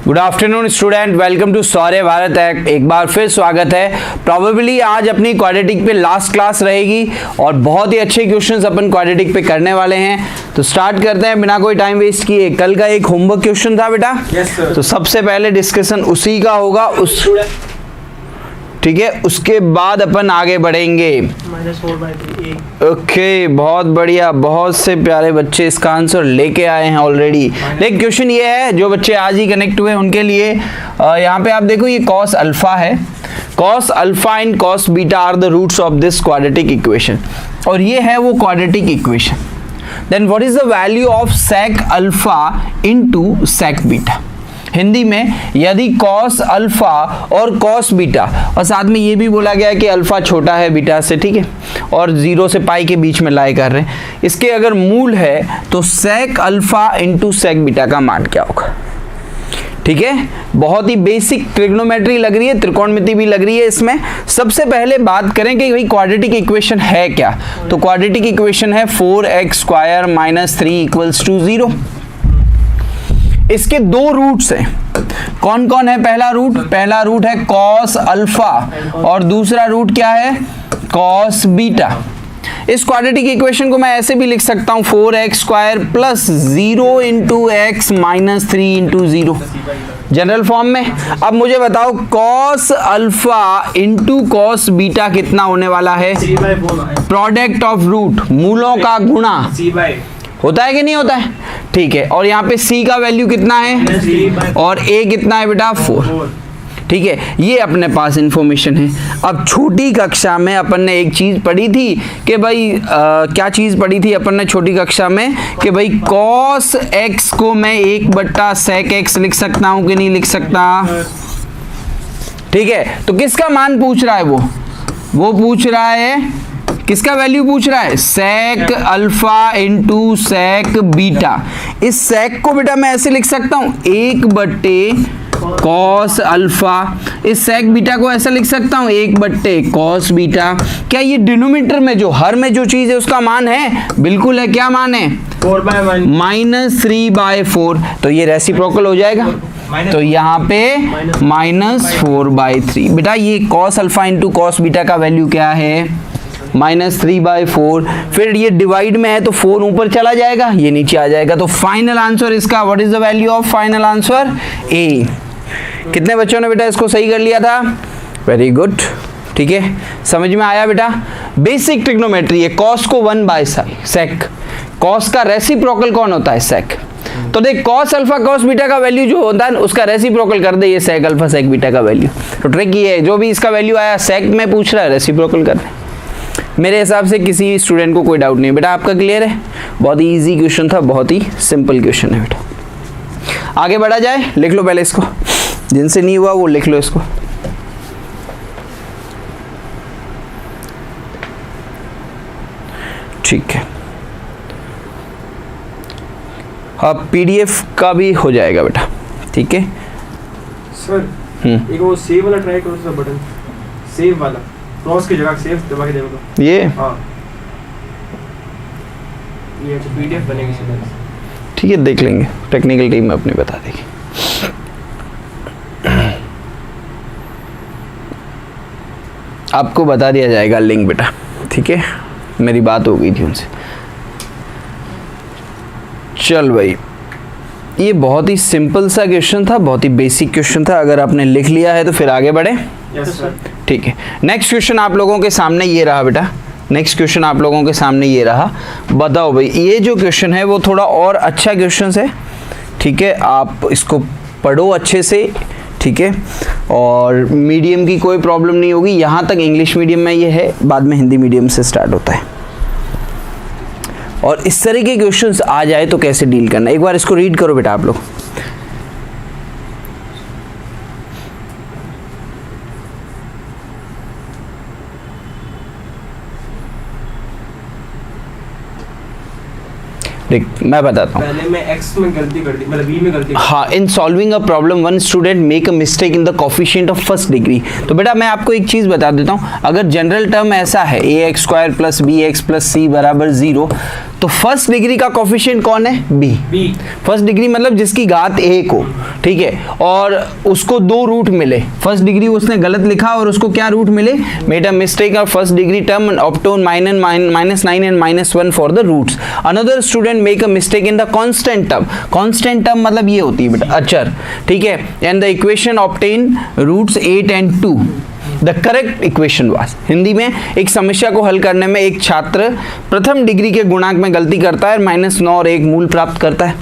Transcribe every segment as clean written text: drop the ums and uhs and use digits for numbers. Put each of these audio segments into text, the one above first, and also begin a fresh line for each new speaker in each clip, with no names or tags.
Good afternoon student, welcome to Shaurya Bharat. एक बार फिर स्वागत है। प्रोबेबली आज अपनी क्वाड्रेटिक पे लास्ट क्लास रहेगी और बहुत ही अच्छे क्वेश्चंस अपन क्वाड्रेटिक पे करने वाले हैं। तो स्टार्ट करते हैं बिना कोई टाइम वेस्ट किए। कल का एक होमवर्क क्वेश्चन था बेटा, तो सबसे पहले डिस्कशन उसी का होगा, उस ठीक है, उसके बाद अपन आगे बढ़ेंगे। ओके, बहुत बढ़िया, बहुत से प्यारे बच्चे इसका आंसर लेके आए हैं ऑलरेडी। लेकिन क्वेश्चन ये है, जो बच्चे आज ही कनेक्ट हुए उनके लिए, यहाँ पे आप देखो ये cos अल्फा है। cos alpha and cos beta are the roots of this quadratic equation, और ये है वो quadratic equation. Then what is the value of sec alpha into sec beta. Hindi में यदि cos अल्फा और cos बीटा, और साथ में ये भी बोला गया है कि अल्फा छोटा है बीटा से, ठीक है, और 0 से पाई के बीच में लाई कर रहे हैं, इसके अगर मूल है तो sec alpha into sec beta का मान क्या होगा। ठीक है, बहुत ही बेसिक ट्रिग्नोमेट्री लग रही है, त्रिकोणमिति भी लग रही है इसमें। सबसे पहले बात करें कि भाई क्वाड्रेटिक इक्वेशन है क्या। तो क्वाड्रेटिक इक्वेशन है 4x² - 3 = 0। इसके दो रूट्स हैं। कौन कौन है? पहला रूट है cos अल्फा और दूसरा रूट क्या है? cos beta. इस क्वाड्रेटिक इक्वेशन को मैं ऐसे भी लिख सकता हूं 4x² + 0 × x - 3 × 0 जनरल फॉर्म में। अब मुझे बताओ cos alpha into cos beta कितना होने वाला है? प्रोडक्ट ऑफ रूट, मूलों का गुणा होता है कि नहीं होता है? ठीक है, और यहाँ पे c का वैल्यू कितना है और a कितना है बेटा? 4। ठीक है, ये अपने पास इंफॉर्मेशन है। अब छोटी कक्षा में अपन ने एक चीज पढ़ी थी कि भाई क्या चीज पढ़ी थी अपन ने छोटी कक्षा में कि भाई cos x को मैं 1/sec x लिख सकता हूं कि नहीं लिख सकता। ठीक है, तो किसका मान पूछ रहा है? वो पूछ रहा है, किसका वैल्यू पूछ रहा है? sec alpha into sec beta. इस sec को बेटा मैं ऐसे लिख सकता हूं 1/cos अल्फा। इस sec बीटा को ऐसा लिख सकता हूं 1/cos बीटा। क्या ये डिनोमिनेटर में जो हर में जो चीज है उसका मान है? बिल्कुल है। क्या मान है? 4/1 -3/4। तो ये रेसिप्रोकल हो जाएगा, तो यहाँ पे -4/3। बेटा ये cos alpha into cos beta का वैल्यू क्या है? -3/4। फिर ये डिवाइड में है तो 4 ऊपर चला जाएगा, ये नीचे आ जाएगा। तो फाइनल आंसर इसका, what is the value of final answer? A। कितने बच्चों ने बेटा इसको सही कर लिया था? Very good. ठीक है, समझ में आया बेटा? बेसिक ट्रिग्नोमेट्री है। cos को 1/sec, cos का रेसिप्रोकल कौन होता है? sec। तो देख cos अल्फा cos बीटा का वैल्यू जो होता है उसका रेसिप्रोकल कर दे, ये sec अल्फा sec बीटा का वैल्यू। तो ट्रिक ये है, जो भी इसका वैल्यू आया sec में पूछ रहा है, रेसिप्रोकल कर दे। मेरे हिसाब से किसी स्टूडेंट को कोई डाउट नहीं है बेटा। आपका क्लियर है? बहुत ही इजी क्वेश्चन था, बहुत ही सिंपल क्वेश्चन है बेटा। आगे बढ़ा जाए, लिख लो पहले इसको, जिनसे नहीं हुआ वो लिख लो इसको। ठीक है, अब पीडीएफ का भी हो जाएगा बेटा। ठीक है
सर, एक वो सेव वाला ट्राई करो सर, बटन सेव वाला, क्रॉस की जगह सेव दबा के देखो।
ये
हाँ, ये तो पीडीएफ बनेगी सर।
ठीक है, देख लेंगे, टेक्निकल टीम में अपनी बता देगी। आपको बता दिया जाएगा लिंक बेटा। ठीक है, मेरी बात हो गई थी उनसे। चल भाई, ये बहुत ही सिंपल सा क्वेश्चन था, बहुत ही बेसिक क्वेश्चन था। अगर आपने लिख लिया है तो फिर आगे बढ़े।
Yes sir. ठीक है,
नेक्स्ट क्वेश्चन आप लोगों के सामने ये रहा बेटा। नेक्स्ट क्वेश्चन आप लोगों के सामने ये रहा। बताओ भाई, ये जो क्वेश्चन है वो थोड़ा और अच्छा क्वेश्चन है। ठीक है, आप इसको पढ़ो अच्छे से। ठीक है, और मीडियम की कोई प्रॉब्लम नहीं होगी। यहाँ तक इंग्लिश मीडियम में ये है, बाद में हिंदी मीडियम से स्टार्ट होता है। और इस तरह के क्वेश्चंस आ जाए तो कैसे डील करना, एक बार इसको रीड करो बेटा आप लोग। देख मैं बताता हूँ।
पहले मैं x में गलती कर दी, मतलब v में गलती।
हाँ, in solving a problem one student make a mistake in the coefficient of first degree. तो बेटा मैं आपको एक चीज बता देता हूँ, अगर जनरल टर्म ऐसा है ax² + bx + c = 0, तो फर्स्ट डिग्री का कोफिशिएंट कौन है? बी। फर्स्ट डिग्री मतलब जिसकी घात एक हो, ठीक है, और उसको दो रूट मिले। फर्स्ट डिग्री उसने गलत लिखा और उसको क्या रूट मिले? Made a mistake of first degree term obtain -9 and -1 for the roots. Another student make a mistake in the constant term. Constant term मतलब ये होती है बेटा अचर, ठीक है, and the equation obtain roots 8 and 2। The correct equation was. Hindi में एक समस्या को हल करने में एक छात्र प्रथम डिग्री के गुणांक में गलती करता है, -9 और 1 मूल प्राप्त करता है।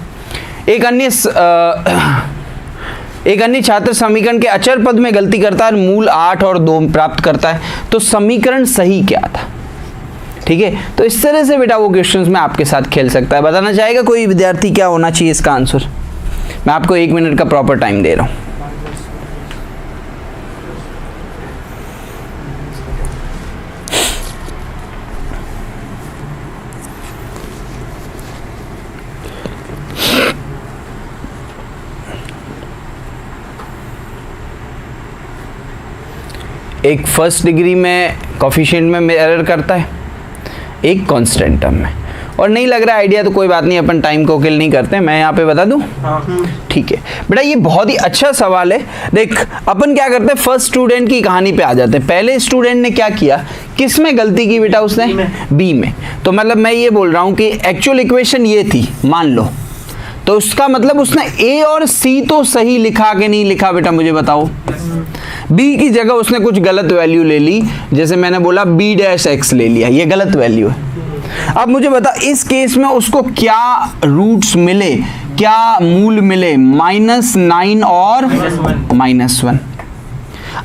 एक अन्य छात्र समीकरण के अचर पद में गलती करता है, मूल 8 और 2 प्राप्त करता है। तो समीकरण सही क्या था? ठीक है, तो इस तरह से बेटा वो क्वेश्चंस में आपके साथ खेल सकता है। बताना चाहेगा कोई विद्यार्थी क्या होना चाहिए इसका आंसर? मैं आपको 1 मिनट का प्रॉपर टाइम दे रहा हूं। एक फर्स्ट डिग्री में कोफिशिएंट में एरर करता है, एक कांस्टेंट टर्म में। और नहीं लग रहा आइडिया तो कोई बात नहीं, अपन टाइम को किल नहीं करते, मैं यहाँ पे बता दूं। ठीक है बेटा, ये बहुत ही अच्छा सवाल है। देख अपन क्या करते हैं, फर्स्ट स्टूडेंट की कहानी पे आ जाते हैं। पहले स्टूडेंट ने क्या किया, किस में गलती की बेटा? उसने बी में। तो मतलब मैं ये बोल रहा हूँ कि एक्चुअल इक्वेशन ये थी मान लो, तो उसका मतलब उसने ए और सी तो सही लिखा कि नहीं लिखा बेटा, मुझे बताओ। बी की जगह उसने कुछ गलत वैल्यू ले ली, जैसे मैंने बोला b-x ले लिया, ये गलत वैल्यू है। अब मुझे बता इस केस में उसको क्या रूट्स मिले, क्या मूल मिले? -9 और -1।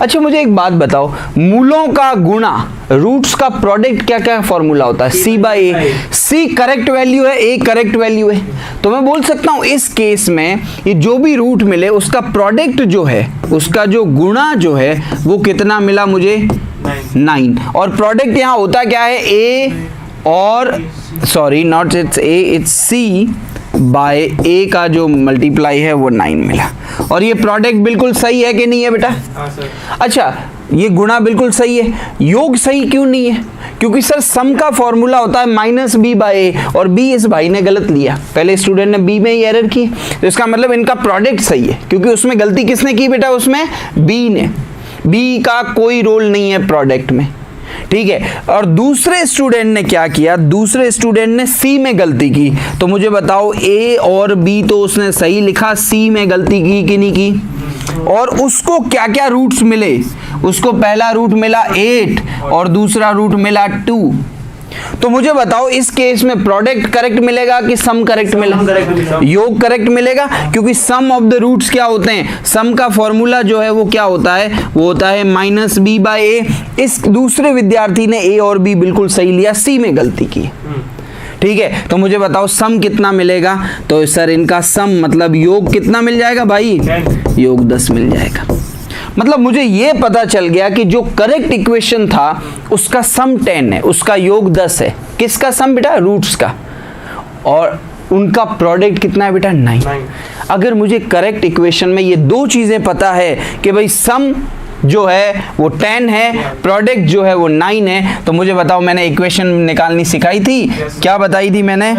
अच्छा मुझे एक बात बताओ, मूलों का गुणा, रूट्स का प्रोडक्ट क्या क्या फॉर्मूला होता है? c/a। c करेक्ट वैल्यू है, a करेक्ट वैल्यू है, तो मैं बोल सकता हूं इस केस में ये जो भी रूट मिले उसका प्रोडक्ट जो है, उसका जो गुणा जो है वो कितना मिला मुझे? 9। और प्रोडक्ट यहां होता क्या है? a और sorry not it's a, it's c by a का जो मल्टीप्लाई है वो 9 मिला। और ये प्रोडक्ट बिल्कुल सही है कि नहीं है बेटा? अच्छा ये गुणा बिल्कुल सही है, योग सही क्यों नहीं है? क्योंकि सर सम का फॉर्मूला होता है -b/a, और b इस भाई ने गलत लिया, पहले स्टूडेंट ने b में ही एरर की, तो इसका मतलब इनका प्रोडक्ट सही है, क्योंकि उसमें गलती किसने की बेटा? उसमें b ने। b का कोई रोल नहीं है प्रोडक्ट में, ठीक है। और दूसरे स्टूडेंट ने क्या किया? दूसरे स्टूडेंट ने सी में गलती की, तो मुझे बताओ ए और बी तो उसने सही लिखा, सी में गलती की कि नहीं की? और उसको क्या क्या रूट्स मिले? उसको पहला रूट मिला 8 और दूसरा रूट मिला 2। तो मुझे बताओ इस केस में प्रोडक्ट करेक्ट मिलेगा कि सम करेक्ट मिलेगा? योग करेक्ट मिलेगा, क्योंकि सम ऑफ द रूट्स क्या होते हैं? सम का फॉर्मूला जो है वो क्या होता है? वो होता है -b/a। इस दूसरे विद्यार्थी ने a और b बिल्कुल सही लिया, c में गलती की, ठीक है। तो मुझे बताओ सम कितना मिलेगा? तो सर इनका सम मतलब योग कितना मिल जाएगा भाई? योग 10 मिल जाएगा। मतलब मुझे ये पता चल गया कि जो करेक्ट इक्वेशन था उसका सम 10 है, उसका योग 10 है। किसका सम बेटा? रूट्स का। और उनका प्रोडक्ट कितना है बेटा? 9। अगर मुझे करेक्ट इक्वेशन में ये दो चीजें पता है कि भाई सम जो है वो 10 है, प्रोडक्ट जो है वो 9 है, तो मुझे बताओ मैंने इक्वेशन निकालनी सिखाई थी, क्या बताई थी मैंने?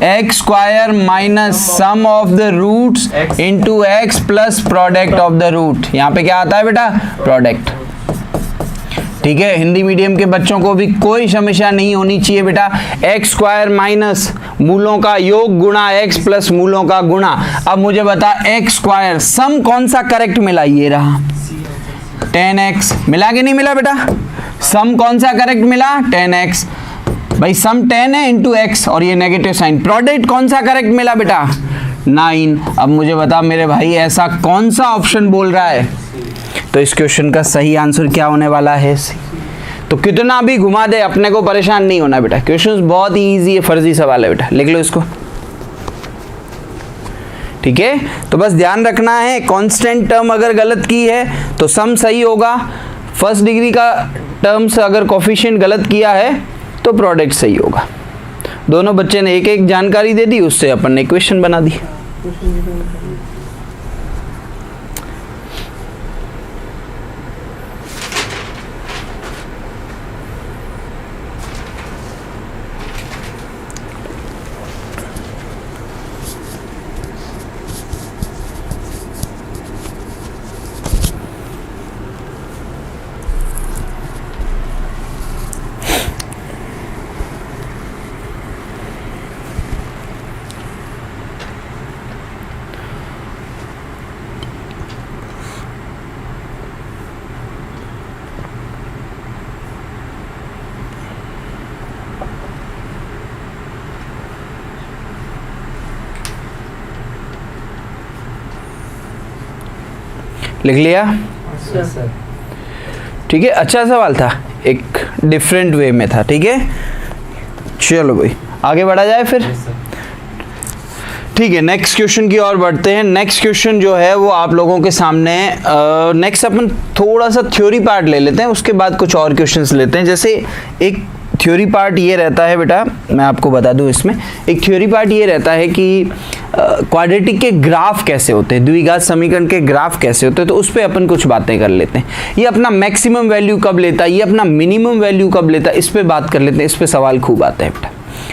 x square minus sum of the roots into x plus product of the root. यहाँ पे क्या आता है बेटा? प्रोडक्ट। ठीक है, हिंदी मीडियम के बच्चों को भी कोई समस्या नहीं होनी चाहिए बेटा। x स्क्वायर माइनस मूलों का योग गुणा x प्लस मूलों का गुणा। अब मुझे बता x स्क्वायर सम कौन सा करेक्ट मिला? ये रहा 10x। मिला कि नहीं मिला बेटा? सम कौन सा करेक्ट मिला? 10x। भाई सम 10 है इंटू x और ये नेगेटिव साइन। प्रोडक्ट कौन सा करेक्ट मिला बेटा? 9। अब मुझे बता मेरे भाई ऐसा कौन सा ऑप्शन बोल रहा है? तो इस क्वेश्चन का सही आंसर क्या होने वाला है? सी। तो कितना भी घुमा दे अपने को परेशान नहीं होना बेटा, क्वेश्चन बहुत ही ईजी है, फर्जी सवाल है बेटा, लिख लो इसको। ठीक है, तो बस ध्यान रखना है कांस्टेंट टर्म अगर गलत की है तो सम सही होगा, फर्स्ट डिग्री का टर्म्स अगर कोफिशिएंट गलत किया है तो प्रोडक्ट सही होगा। दोनों बच्चे ने एक एक जानकारी दे दी, उससे अपन ने इक्वेशन बना दी। लिख लिया?
सर
ठीक है, अच्छा सवाल था, एक डिफरेंट वे में था। ठीक है, चलो भाई आगे बढ़ा जाए फिर। ठीक है, नेक्स्ट क्वेश्चन की ओर बढ़ते हैं। नेक्स्ट क्वेश्चन जो है वो आप लोगों के सामने, नेक्स्ट अपन थोड़ा सा थ्योरी पार्ट ले लेते हैं, उसके बाद कुछ और क्वेश्चंस लेते हैं। जैसे एक थ्योरी पार्ट ये रहता है बेटा, मैं आपको बता दूं, इसमें एक थ्योरी पार्ट ये रहता है कि क्वाड्रेटिक के ग्राफ कैसे होते हैं, द्विघात समीकरण के ग्राफ कैसे होते हैं, तो उस पर अपन कुछ बातें कर लेते हैं। ये अपना मैक्सिमम वैल्यू कब लेता है, ये अपना मिनिमम वैल्यू कब लेता है, इस पर बात कर लेते हैं। इस पर सवाल खूब आता है बेटा।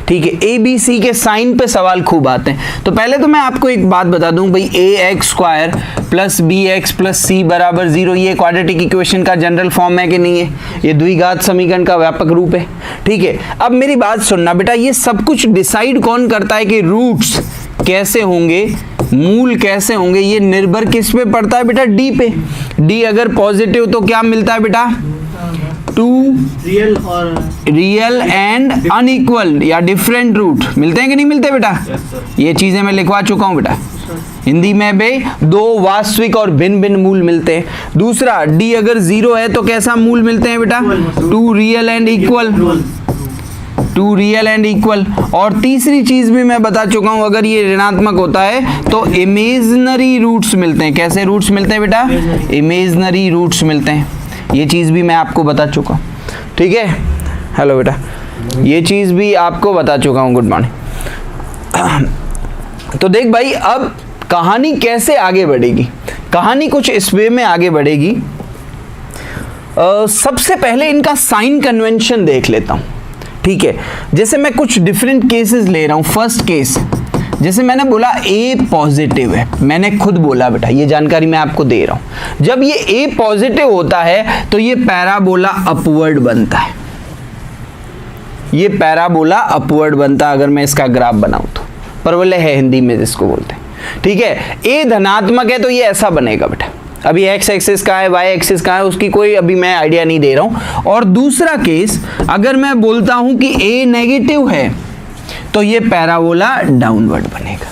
ठीक है, ए बी सी के साइन पे सवाल खूब आते हैं। तो पहले तो मैं आपको एक बात बता दूं भाई, a x square plus b x plus c बराबर 0, ये क्वाड्रेटिक इक्वेशन का जनरल फॉर्म है कि नहीं है? ये द्विघात समीकरण का व्यापक रूप है। ठीक है, अब मेरी बात सुनना बेटा, ये सब कुछ डिसाइड कौन करता है कि रूट्स कैसे होंगे, मूल कैसे होंगे, ये निर्भर किस पे पड़ता है बेटा? डी पे। डी अगर पॉजिटिव तो क्या मिलता है बेटा? टू रियल एंड अनइक्वल या डिफरेंट रूट मिलते हैं कि नहीं मिलते बेटा? ये चीजें मैं लिखवा चुका हूं बेटा हिंदी में बे, दो वास्तविक और भिन्न भिन्न मूल मिलते हैं। दूसरा, डी अगर 0 है तो कैसा मूल मिलते हैं बेटा? Two real and equal, two real and equal. और तीसरी चीज भी मैं बता चुका हूं, अगर ये ऋणात्मक होता है तो इमेजिनरी रूट्स मिलते हैं। कैसे रूट्स मिलते हैं बेटा? इमेजिनरी रूट्स मिलते हैं। ये चीज भी मैं आपको बता चुका हूं। ठीक है, हेलो बेटा, ये चीज भी आपको बता चुका हूं। Good morning. तो देख भाई, अब कहानी कैसे आगे बढ़ेगी? कहानी कुछ इस वे में आगे बढ़ेगी। सबसे पहले इनका साइन कन्वेंशन देख लेता हूं। ठीक है, जैसे मैं कुछ डिफरेंट केसेस ले रहा हूं। फर्स्ट केस, जैसे मैंने बोला ए पॉजिटिव है, मैंने खुद बोला बेटा, ये जानकारी मैं आपको दे रहा हूं। जब ये ए पॉजिटिव होता है तो ये पैराबोला अपवर्ड बनता है। ये पैराबोला अपवर्ड बनता है अगर मैं इसका ग्राफ बनाऊं तो, परवलय है हिंदी में जिसको बोलते हैं। ठीक है, ए धनात्मक है तो ये ऐसा बनेगा बेटा। अभी एक्स एक्सिस का है, वाई एक्सिस का है, उसकी कोई अभी मैं आइडिया नहीं दे रहा हूं। और दूसरा केस, अगर मैं बोलता हूं कि ए नेगेटिव है तो ये पैराबोला डाउनवर्ड बनेगा।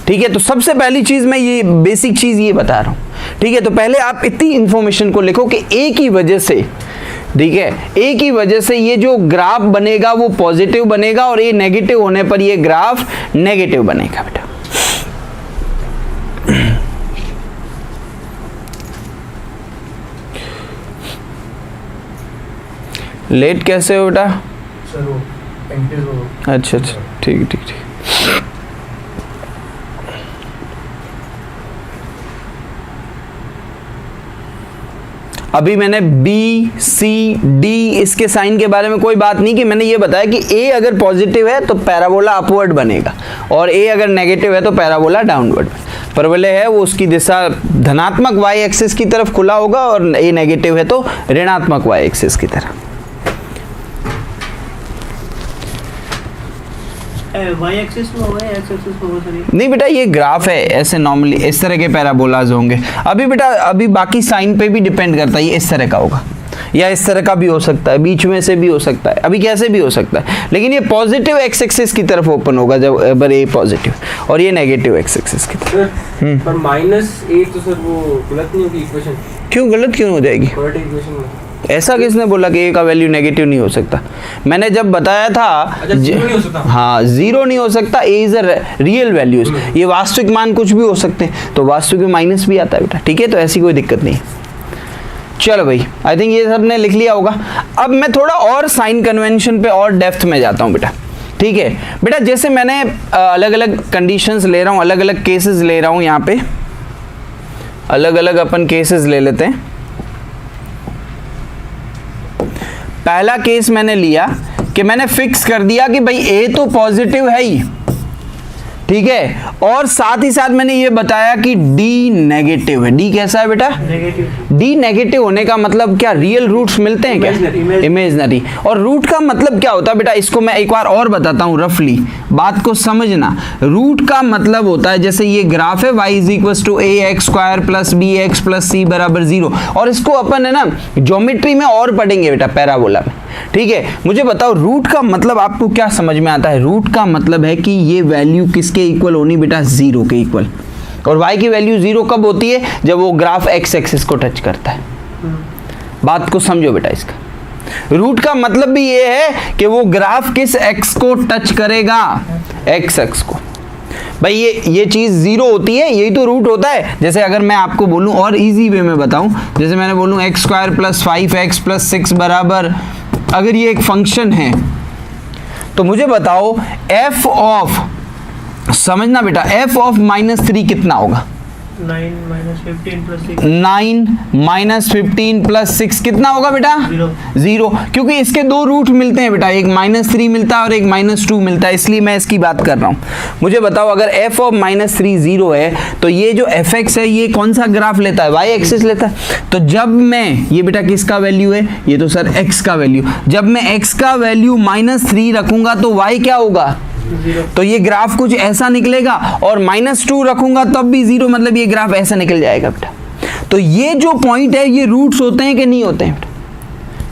ठीक है, तो सबसे पहली चीज मैं ये बेसिक चीज ये बता रहा हूं। ठीक है, तो पहले आप इतनी इंफॉर्मेशन को लिखो कि ए की वजह से, ठीक है, ए की वजह से ये जो ग्राफ बनेगा वो पॉजिटिव बनेगा और ए नेगेटिव होने पर ये ग्राफ नेगेटिव बनेगा बेटा। लेट कैसे हो बेटा? अच्छा अच्छा, ठीक ठीक ठीक। अभी मैंने बी सी डी इसके साइन के बारे में कोई बात नहीं की, मैंने ये बताया कि ए अगर पॉजिटिव है तो पैराबोला अपवर्ड बनेगा और ए अगर नेगेटिव है तो पैराबोला डाउनवर्ड। परवलय है वो उसकी दिशा धनात्मक वाई एक्सिस की तरफ खुला होगा और ए नेगेटिव है तो ऋणात्मक वाई एक्सिस की तरफ।
वाई एक्सिस में होगा, एक्स एक्सिस में होगा?
नहीं बेटा, ये ग्राफ है, ऐसे नॉर्मली इस तरह के पैराबोलाज होंगे। अभी बेटा, अभी बाकी साइन पे भी डिपेंड करता है, ये इस तरह का होगा या इस तरह का भी हो सकता है, बीच में से भी हो सकता है, अभी कैसे भी हो सकता है, लेकिन ये पॉजिटिव एक्स एक्सिस की तरफ ओपन होगा जब ए पॉजिटिव और ये नेगेटिव एक्स एक्सिस की तरफ।
पर -8 तो सर वो गलत नहीं होगी इक्वेशन?
क्यों गलत क्यों हो जाएगी?
क्वाड्रेटिक इक्वेशन में
ऐसा किसने बोला कि ए का वैल्यू नेगेटिव नहीं हो सकता? मैंने जब बताया था,
अच्छा, 0 नहीं हो सकता।
हाँ, 0 नहीं हो सकता। ए इज अ रियल वैल्यूज, ये वास्तविक मान कुछ भी हो सकते हैं, तो वास्तविक में माइनस भी आता है बेटा। ठीक है, तो ऐसी कोई दिक्कत नहीं है। चलो भाई, आई थिंक ये सब ने लिख लिया होगा। अब मैं थोड़ा और साइन कन्वेंशन पे और डेप्थ में जाता हूँ बेटा। ठीक है बेटा, जैसे मैंने अलग अलग कंडीशंस ले रहा हूँ, अलग अलग केसेस ले रहा हूँ, यहाँ पे अलग अलग अपन केसेस ले लेते हैं। पहला केस मैंने लिया कि मैंने फिक्स कर दिया कि भाई ए तो पॉजिटिव है ही, ठीक है, और साथ ही साथ मैंने ये बताया कि डी नेगेटिव है। डी कैसा है बेटा?
नेगेटिव।
डी नेगेटिव होने का मतलब क्या? रियल रूट्स मिलते हैं क्या? इमेजिनरी। और रूट का मतलब क्या होता है बेटा? इसको मैं एक बार और बताता हूं, रफली बात को समझना। रूट का मतलब होता है, जैसे ये ग्राफ है y = ax² + bx + c = 0, और इसको अपन है ना ज्योमेट्री में और पढ़ेंगे बेटा, पैराबोला में। ठीक है, मुझे बताओ रूट का मतलब आपको क्या समझ में आता है? रूट का मतलब है कि ये वैल्यू किसके इक्वल होनी बेटा? 0 के इक्वल। और y की वैल्यू 0 कब होती है? जब वो ग्राफ x एक्सिस को टच करता है। बात को समझो बेटा, इसका रूट का मतलब भी ये है कि वो ग्राफ किस x को टच करेगा? x एक्स को। भाई ये चीज 0 होती है, यही तो रूट होता है। जैसे अगर मैं आपको बोलूं और इजी वे में बताऊं, जैसे मैंने बोलूं x² + 5x + 6 बराबर, अगर ये एक फंक्शन है तो मुझे बताओ f ऑफ, समझना बेटा, f ऑफ -3 कितना होगा?
9 - 15 + 6
9 - 15 + 6 कितना होगा बेटा? 0। क्योंकि इसके दो रूट मिलते हैं बेटा, एक -3 मिलता है और एक -2 मिलता है, इसलिए मैं इसकी बात कर रहा हूं। मुझे बताओ अगर f ऑफ -3 0 है तो ये जो fx है ये कौन सा ग्राफ लेता है? y एक्सिस लेता है। तो जब मैं, ये बेटा किसका वैल्यू है? ये तो सर x का वैल्यू। जब मैं x का वैल्यू -3 रखूंगा तो y क्या होगा?
0।
तो ये ग्राफ कुछ ऐसा निकलेगा, और -2 रखूंगा तब भी 0, मतलब ये ग्राफ ऐसा निकल जाएगा बेटा। तो ये जो पॉइंट है ये रूट्स होते हैं कि नहीं होते हैं बेटा?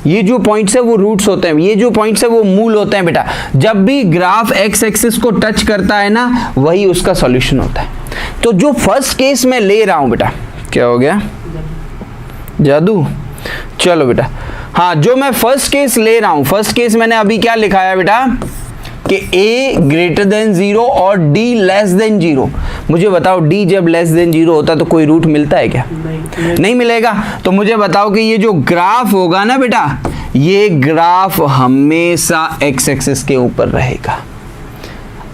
ये जो पॉइंट्स है वो रूट्स होते हैं, ये जो पॉइंट्स है वो मूल होते हैं बेटा। जब भी ग्राफ x एक्सिस को टच करता है ना, वही उसका सॉल्यूशन होता है। तो जो फर्स्ट केस मैं ले रहा हूं बेटा, क्या हो गया? जादू। चलो बेटा, हाँ, जो मैं फर्स्ट केस ले रहा हूं, फर्स्ट केस मैंने अभी क्या लिखाया बेटा कि a ग्रेटर देन 0 और d लेस देन 0। मुझे बताओ d जब लेस देन 0 होता है तो कोई रूट मिलता है क्या? नहीं मिलेगा। तो मुझे बताओ कि ये जो ग्राफ होगा ना बेटा, ये ग्राफ हमेशा x एक्सिस के ऊपर रहेगा।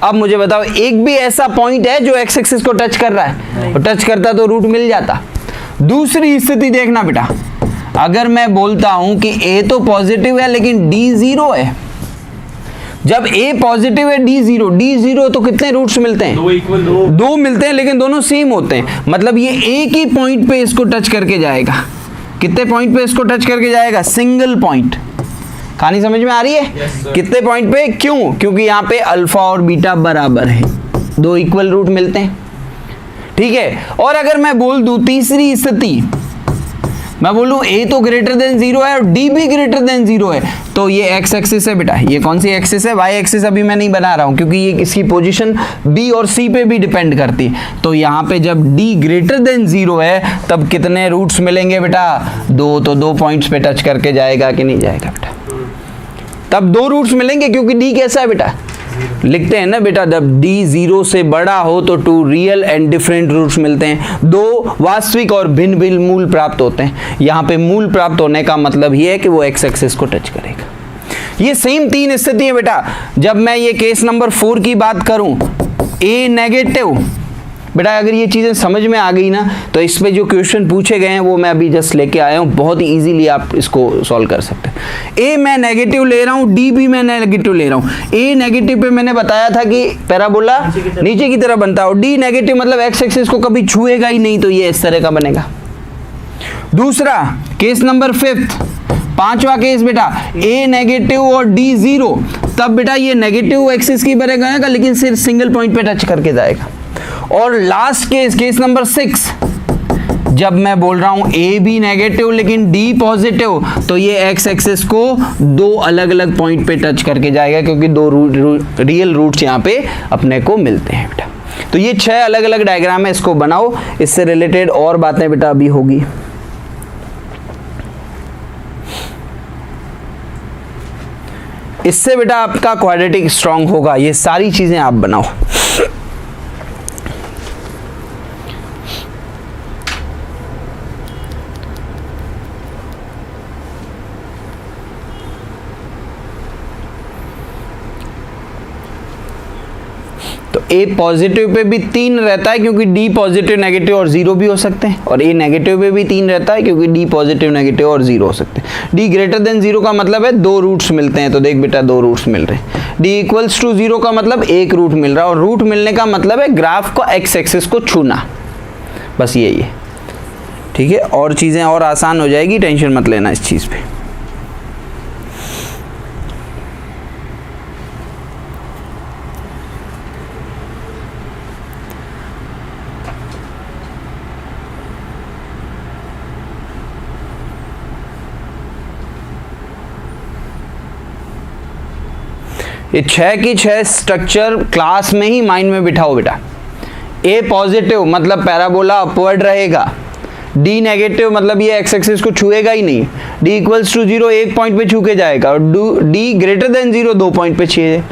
अब मुझे बताओ एक भी ऐसा पॉइंट है जो x एक्सिस को टच कर रहा है? और टच करता तो रूट मिल जाता। दूसरी स्थिति देखना बेटा, अगर मैं बोलता हूं कि a तो पॉजिटिव है लेकिन d 0 है। जब a पॉजिटिव है d 0 तो कितने रूट्स मिलते हैं? दो मिलते हैं, लेकिन दोनों सेम होते हैं। मतलब ये एक ही पॉइंट पे इसको टच करके जाएगा। कितने पॉइंट पे इसको टच करके जाएगा? Single point. कहानी समझ में आ रही है?
Yes,
कितने पॉइंट पे? क्यों? क्योंकि यहाँ पे अल्फा और बीटा बराबर है, दो इक्वल रूट मिलते हैं। ठीक है। और अगर मैं बोल दूं तीसरी स्थिति, मैं बोलूं a तो ग्रेटर देन 0 है और d भी ग्रेटर देन 0 है, तो ये x एक्सिस है बेटा। ये कौन सी एक्सिस है? y एक्सिस अभी मैं नहीं बना रहा हूं क्योंकि ये इसकी पोजीशन b और c पे भी डिपेंड करती है। तो यहाँ पे जब d ग्रेटर देन 0 है तब कितने रूट्स मिलेंगे बेटा? 2। तो 2 पॉइंट्स पे टच करके जाएगा कि नहीं जाएगा बेटा? तब 2 रूट्स मिलेंगे, क्योंकि d कैसा है बेटा? लिखते हैं ना बेटा, जब d 0 से बड़ा हो तो 2 रियल एंड डिफरेंट रूट्स मिलते हैं, 2 वास्तविक और भिन्न भिन्न मूल प्राप्त होते हैं। यहाँ पे मूल प्राप्त होने का मतलब ये है कि वो x एक्सिस को टच करेगा। ये सेम 3 स्थिति है बेटा। जब मैं ये केस नंबर 4 की बात करूं, a नेगेटिव, बेटा अगर ये चीज़ें समझ में आ गई ना तो इस पे जो क्वेश्चन पूछे गए हैं वो मैं अभी जस्ट लेके आया हूँ, बहुत ही इजीली आप इसको सॉल्व कर सकते हैं। ए मैं नेगेटिव ले रहा हूँ, डी भी मैं नेगेटिव ले रहा हूँ। ए नेगेटिव पे मैंने बताया था कि पैराबोला नीचे की तरह बनता है, और डी नेगेटिव मतलब एक्स एक्सिस को कभी छुएगा ही नहीं, तो ये इस तरह का बनेगा। दूसरा केस नंबर 5, 5वां केस बेटा, ए नेगेटिव और डी 0, तब बेटा ये नेगेटिव एक्सिस की बनेगा लेकिन सिर्फ सिंगल पॉइंट पे टच करके जाएगा। और लास्ट केस, केस नंबर 6, जब मैं बोल रहा हूं ए भी नेगेटिव लेकिन डी पॉजिटिव, तो ये एक्स एक्सिस को 2 अलग अलग पॉइंट पे टच करके जाएगा, क्योंकि 2 रियल रूट्स यहाँ पे अपने को मिलते हैं बेटा। तो ये 6 अलग अलग डायग्राम है, इसको बनाओ, इससे रिलेटेड और बातें बेटा अभी होगी। इससे बेटा आपका क्वाड्रेटिक स्ट्रांग होगा। ये सारी चीजें आप बनाओ। तो ए पॉजिटिव पे भी 3 रहता है क्योंकि डी पॉजिटिव नेगेटिव और 0 भी हो सकते हैं, और ए नेगेटिव पे भी 3 रहता है क्योंकि डी पॉजिटिव नेगेटिव और 0 हो सकते हैं। डी ग्रेटर देन 0 का मतलब है 2 रूट्स मिलते हैं, तो देख बेटा 2 रूट्स मिल रहे हैं। डी इक्वल्स टू 0 का मतलब 1 रूट मिल रहा है, और रूट मिलने का मतलब है ग्राफ को एक्स एक्सिस को छूना, बस यही है। ठीक है, और चीज़ें और आसान हो जाएगी, टेंशन मत लेना इस चीज़ पे। ये 6 की 6 स्ट्रक्चर क्लास में ही माइंड में बिठाओ बेटा। ए पॉजिटिव मतलब पैराबोला अपवर्ड रहेगा, डी नेगेटिव मतलब ये एक्स एक्सिस को छुएगा ही नहीं, डी इक्वल्स टू 0 एक पॉइंट पे छू के जाएगा, और डी ग्रेटर देन 0 2 पॉइंट पे छुए।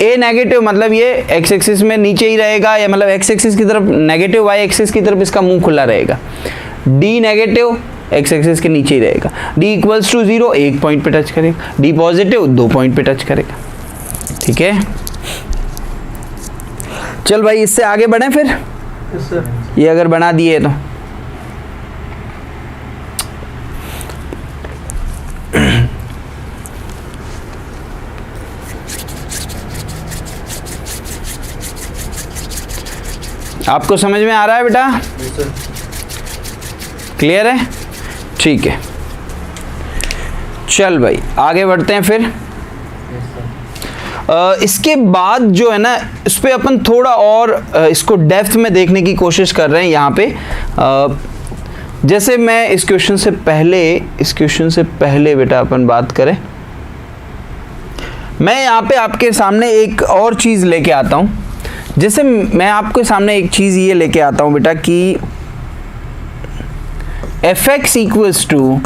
ए नेगेटिव मतलब ये एक्स एक्सिस में नीचे ही रहेगा, या मतलब एक्स एक्सिस की तरफ नेगेटिव, वाई एक्सिस की तरफ इसका मुंह खुला रहेगा। डी नेगेटिव एक्स एक्सिस के नीचे ही रहेगा, डी इक्वल्स टू 0 एक पॉइंट पे टच करेगा, डी पॉजिटिव 2 पॉइंट पे टच करेगा। ठीक है, चल भाई इससे आगे बढ़े फिर।
Yes sir.
ये अगर बना दिए तो आपको समझ में आ रहा है बेटा? क्लियर है? ठीक है, चल भाई आगे बढ़ते हैं फिर। इसके बाद जो है ना इस पर अपन थोड़ा और इसको डेप्थ में देखने की कोशिश कर रहे हैं यहाँ पे। जैसे मैं इस क्वेश्चन से पहले बेटा अपन बात करें, मैं यहाँ पे आपके सामने एक और चीज़ लेके आता हूँ। जैसे मैं आपके सामने एक चीज़ ये लेके आता हूँ बेटा कि fx इक्वल्स टू,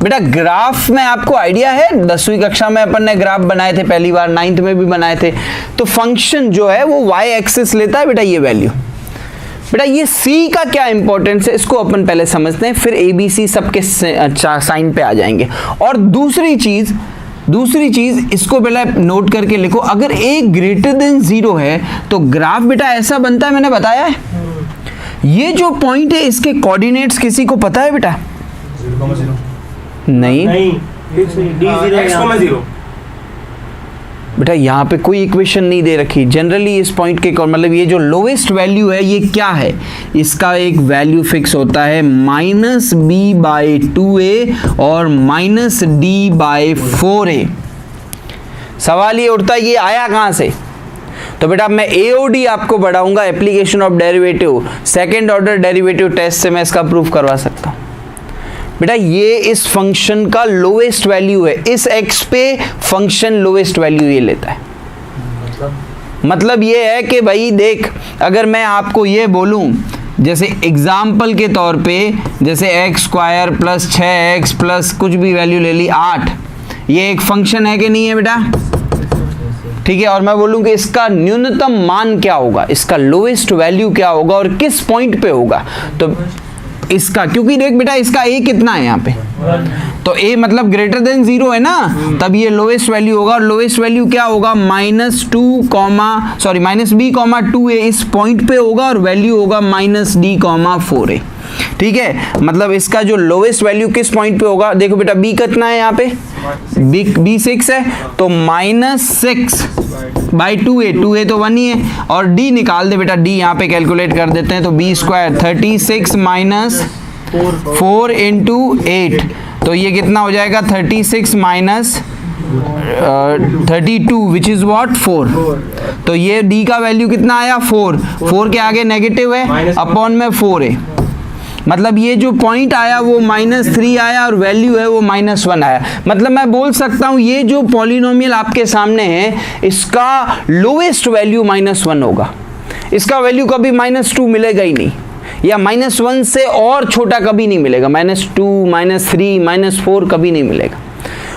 बेटा ग्राफ में आपको आइडिया है, 10वीं कक्षा में अपन ने ग्राफ बनाए थे पहली बार, 9th में भी बनाए थे। तो फंक्शन जो है वो y एक्सिस लेता है बेटा ये वैल्यू। बेटा ये c का क्या इंपॉर्टेंस है इसको अपन पहले समझते हैं, फिर a b c सबके साइन पे आ जाएंगे। और दूसरी चीज इसको पहले नोट करके लिखो, अगर a ग्रेटर देन 0 है तो ग्राफ बेटा ऐसा बनता है, मैंने बताया है। ये जो पॉइंट है इसके कोऑर्डिनेट्स किसी को पता है बेटा?
0,0
नहीं
x,0
बेटा यहाँ पे कोई इक्वेशन नहीं दे रखी। जनरली इस पॉइंट के मतलब ये जो लोवेस्ट वैल्यू है ये क्या है, इसका एक वैल्यू फिक्स होता है -b/2a और -d/4a। सवाल ये उठता है ये आया कहाँ से? तो बेटा मैं AOD आपको बढ़ाऊंगा, application of derivative, second order derivative test से मैं इसका प्रूफ करवा सकता हूँ। बेटा ये इस फंक्शन का लोएस्ट वैल्यू है, इस x पे फंक्शन लोएस्ट वैल्यू ये लेता है। मतलब ये है कि भाई देख, अगर मैं आपको ये बोलूं जैसे एग्जाम्पल के तौर पे, जैसे x² + 6x प्लस कुछ भी वैल्यू ले ली 8, ये एक फंक्शन है कि नहीं है बेटा? ठीक है, और मैं बोलूं कि इसका न्यूनतम मान क्या होगा, इसका लोएस्ट वैल्यू क्या होगा और किस पॉइंट पे होगा, तो इसका, क्योंकि देख बेटा इसका a कितना है यहाँ पे, तो a मतलब ग्रेटर देन 0 है ना, तब ये लोएस्ट वैल्यू होगा। और लोएस्ट वैल्यू क्या होगा, -b/2a इस पॉइंट पे होगा, और वैल्यू होगा -d/4a। ठीक है, मतलब इसका जो लोएस्ट वैल्यू किस पॉइंट पे होगा, देखो बेटा b कितना है यहाँ पे, b 6 है, तो -6/2a, 2a तो 1 ही है, और d निकाल दे बेटा, d यहाँ पे कैलकुलेट कर देते हैं, तो b² 36 - 4 × 8, तो ये कितना हो जाएगा 36 - 32 विच इज व्हाट 4। तो ये d का वैल्यू कितना आया 4 के आगे नेगेटिव है, अपॉन में 4 है, मतलब ये जो पॉइंट आया वो -3 आया और वैल्यू है वो -1 आया। मतलब मैं बोल सकता हूँ ये जो पॉलिनोमियल आपके सामने है इसका लोएस्ट वैल्यू -1 होगा, इसका वैल्यू कभी -2 मिलेगा ही नहीं, या -1 से और छोटा कभी नहीं मिलेगा, -2 -3 -4 कभी नहीं मिलेगा।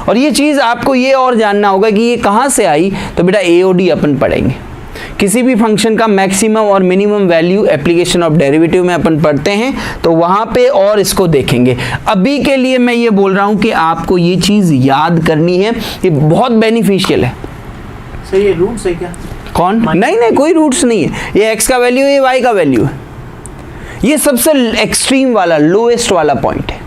और ये चीज़ आपको ये और जानना होगा कि ये कहाँ से आई, तो बेटा AOD अपन पढ़ेंगे। किसी भी फंक्शन का मैक्सिमम और minimum value application of derivative में अपन पढ़ते हैं, तो वहाँ पे और इसको देखेंगे। अभी के लिए मैं ये बोल रहा हूँ कि आपको ये चीज़ याद करनी है, ये बहुत बेनिफिशियल है।
सर ये रूट्स है क्या?
कौन? नहीं कोई रूट्स नहीं है, ये x का वैल्यू है, ये y का वैल्यू है, ये सबसे एक्सट्रीम वाला लोएस्ट वाला पॉइंट है,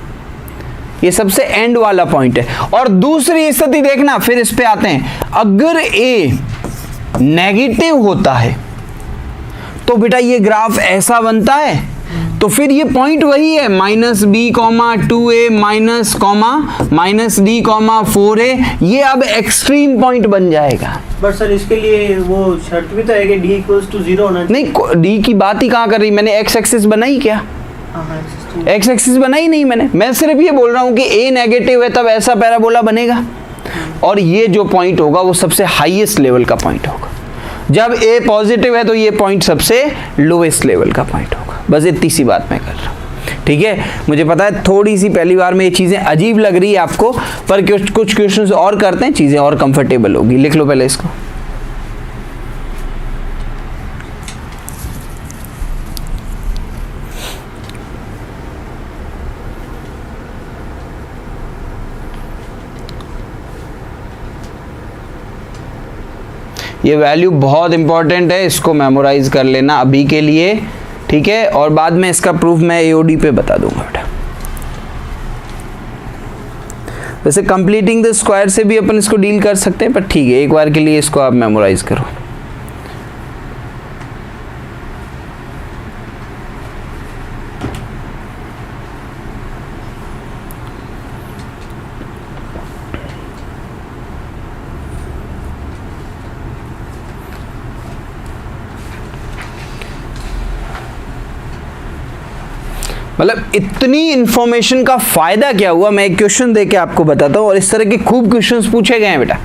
ये सबसे एंड वाला पॉइंट है। और दूसरी स्थिति देखना, फिर इस पे आते हैं, अगर a नेगेटिव होता है तो बेटा ये ग्राफ ऐसा बनता है, तो फिर ये पॉइंट वही है -b/2a -d/4a, ये अब एक्सट्रीम पॉइंट बन जाएगा।
बट सर इसके लिए वो शर्त भी तो है कि d = 0 होना चाहिए।
नहीं, d की बात ही कहाँ कर रही, मैंने x एक्सिस बनाई क्या? x एक्सिस बनाई नहीं मैंने, मैं सिर्फ ये बोल रहा हूँ कि a नेगेटिव है तब ऐसा पैराबोला बनेगा, और ये जो पॉइंट होगा वो सबसे हाईएस्ट लेवल का पॉइंट होगा। जब a पॉजिटिव है तो ये पॉइंट सबसे लोएस्ट लेवल का पॉइंट होगा। बस इतनी सी बात मैं कर रहा हूँ, ठीक है। मुझे पता है थोड़ी सी पहली बार में ये चीज़ें अजीब लग रही है आपको, पर कुछ क्वेश्चंस और करते हैं, चीज़ें और कंफर्टेबल होगी। लिख लो पहले इसको। ये वैल्यू बहुत इंपॉर्टेंट है, इसको मेमोराइज कर लेना अभी के लिए, ठीक है। और बाद में इसका प्रूफ मैं एओडी पे बता दूंगा बेटा। वैसे कंप्लीटिंग द स्क्वायर से भी अपन इसको डील कर सकते हैं, पर ठीक है एक बार के लिए इसको आप मेमोराइज करो। मतलब इतनी इंफॉर्मेशन का फायदा क्या हुआ, मैं एक क्वेश्चन देके आपको बताता हूँ। और इस तरह के खूब क्वेश्चंस पूछे गए हैं बेटा।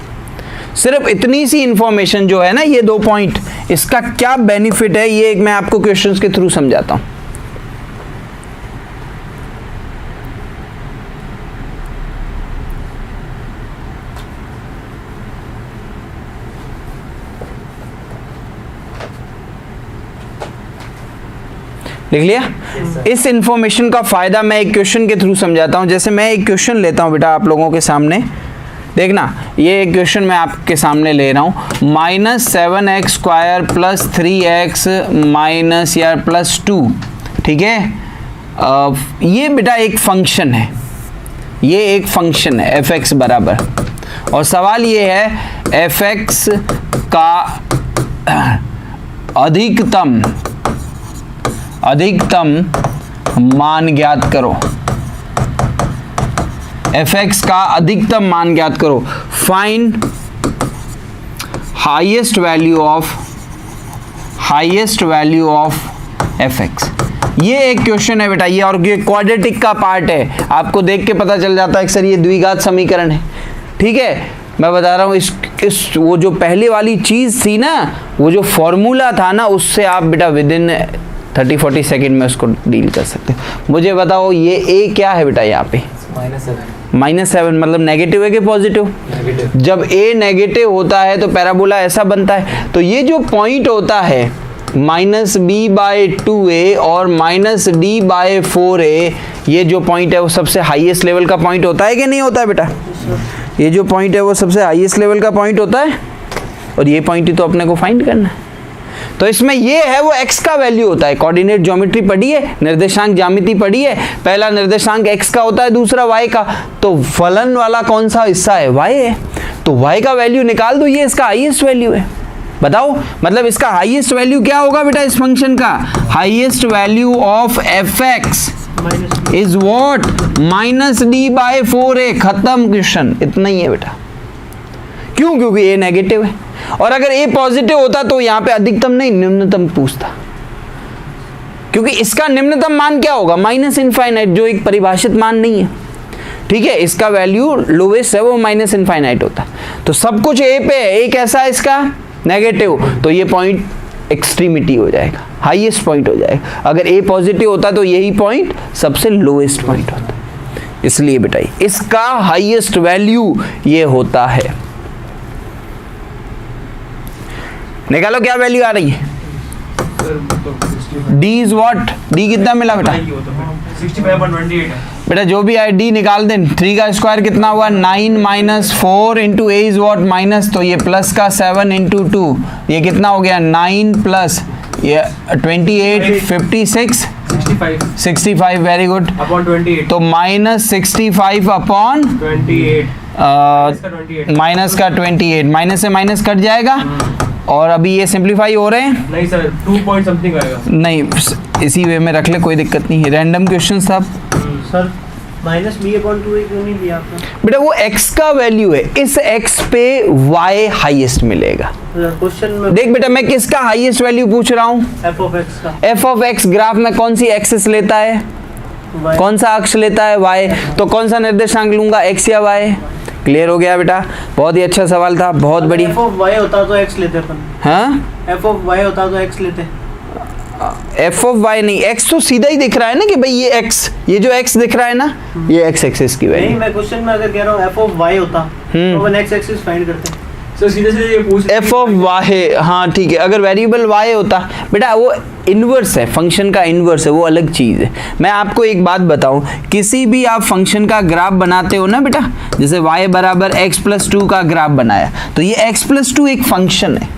सिर्फ इतनी सी इंफॉर्मेशन जो है ना, ये 2 पॉइंट, इसका क्या बेनिफिट है ये एक मैं आपको क्वेश्चंस के थ्रू समझाता हूँ। लिख लिया? इस इंफॉर्मेशन का फायदा मैं एक क्वेश्चन के थ्रू समझाता हूं। जैसे मैं एक क्वेश्चन लेता हूं बेटा आप लोगों के सामने, देखना ये एक क्वेश्चन मैं आपके सामने ले रहा हूं। -7x² + 3x माइनस या +2, ठीक है। ये बेटा एक फंक्शन है, ये एक फंक्शन है f(x) बराबर, और सवाल ये है f(x) का अधिकतम मान ज्ञात करो। f(x) का अधिकतम मान ज्ञात करो। Find highest value of f(x). ये एक क्वेश्चन है बेटा, ये और ये क्वाड्रेटिक का पार्ट है। आपको देख के पता चल जाता है कि सर ये द्विघात समीकरण है, ठीक है। मैं बता रहा हूँ इस वो जो पहले वाली चीज थी ना, वो जो फॉर्मूला था ना, उससे आप बेटा विदिन 30-40 सेकेंड में उसको डील कर सकते हो। मुझे बताओ ये a क्या है बेटा यहाँ पे? -7 मतलब नेगेटिव है कि पॉजिटिव? जब a नेगेटिव होता है तो पैराबोला ऐसा बनता है। तो ये जो पॉइंट होता है -b/2a और -d/4a, ये जो पॉइंट है वो सबसे हाईएस्ट लेवल का पॉइंट होता है कि नहीं होता है बेटा? ये जो पॉइंट है वो सबसे हाईएस्ट लेवल का पॉइंट होता है, और ये पॉइंट ही तो अपने को फाइंड करना है। तो इसमें ये है वो x का वैल्यू होता है। कोऑर्डिनेट ज्योमेट्री पढ़ी है, निर्देशांक ज्यामिति पढ़ी है। पहला निर्देशांक x का होता है, दूसरा y का। तो फलन वाला कौन सा हिस्सा है? y है। तो y का वैल्यू निकाल दो, ये इसका हाईएस्ट वैल्यू है। बताओ मतलब इसका हाईएस्ट वैल्यू क्या होगा बेटा इस फंक्शन का? Highest value of f(x) is what? -d/4a। खत्म क्वेश्चन, इतना ही है बेटा। क्यों? क्योंकि a नेगेटिव है, और अगर a पॉजिटिव होता तो यहाँ पे अधिकतम नहीं निम्नतम पूछता, क्योंकि इसका निम्नतम मान क्या होगा? -∞, जो एक परिभाषित मान नहीं है, ठीक है। इसका वैल्यू लोवेस्ट है, वो -∞ होता। तो सब कुछ a पे है, a कैसा है इसका? नेगेटिव। तो ये पॉइंट एक्सट्रीमिटी हो जाएगा, हाईएस्ट पॉइंट हो जाएगा। अगर a पॉजिटिव होता तो यही पॉइंट सबसे लोएस्ट पॉइंट होता। इसलिए बेटा इसका हाईएस्ट वैल्यू ये होता है। निकालो क्या वैल्यू आ रही है? d is what? d कितना मिला बेटा?
65.28 है
बेटा, जो भी आए d निकाल दें। 3 का स्क्वायर कितना हुआ? 9 - 4 into a is what? Minus, तो ये प्लस का 7 इंटू 2, ये कितना हो गया? 9 प्लस ये 28 56 65 वेरी गुड
अपॉन 28।
तो -65 अपॉन
28
माइनस का 28, माइनस से माइनस कट जाएगा। और अभी ये सिंप्लीफाई हो रहे हैं?
नहीं सर, 2 पॉइंट समथिंग आएगा।
नहीं, इसी वे में रख ले, कोई दिक्कत नहीं है। रैंडम क्वेश्चन साहब।
सर -b/2a क्यों नहीं दिया आपने?
बेटा वो x का वैल्यू है, इस x पे y हाईएस्ट मिलेगा।
क्वेश्चन में
देख बेटा मैं किसका हाईएस्ट वैल्यू पूछ रहा हूँ?
f(x) का।
f(x) ग्राफ में कौन सी एक्सिस लेता है?
y।
कौन सा अक्ष लेता है? y। तो कौन सा निर्देशांक लूंगा, x या y? क्लियर हो गया बेटा, बहुत ही अच्छा सवाल था, बहुत बढ़िया।
एफ ऑफ वाई होता तो एक्स लेते अपन,
हाँ
एफ ऑफ वाई होता तो एक्स लेते।
एफ ऑफ वाई नहीं, एक्स तो सीधा ही दिख रहा है ना कि भाई ये एक्स, ये जो एक्स दिख रहा है ना ये एक्स एक्सिस की
नहीं,
वैल्यू।
मैं क्वेश्चन में अगर कह रहा हूँ एफ ऑफ वाई होता तो अपन एक्स एक्सिस फाइंड करते।
सर सीधे सीधे ये पूछ
एफ ऑफ वाई, हाँ ठीक है, अगर वेरिएबल वाई होता बेटा, वो इन्वर्स है, फंक्शन का इन्वर्स है, वो अलग चीज़ है। मैं आपको एक बात बताऊं, किसी भी आप फंक्शन का ग्राफ बनाते हो ना बेटा, जैसे y बराबर x+2 का ग्राफ बनाया, तो ये x+2 एक फंक्शन है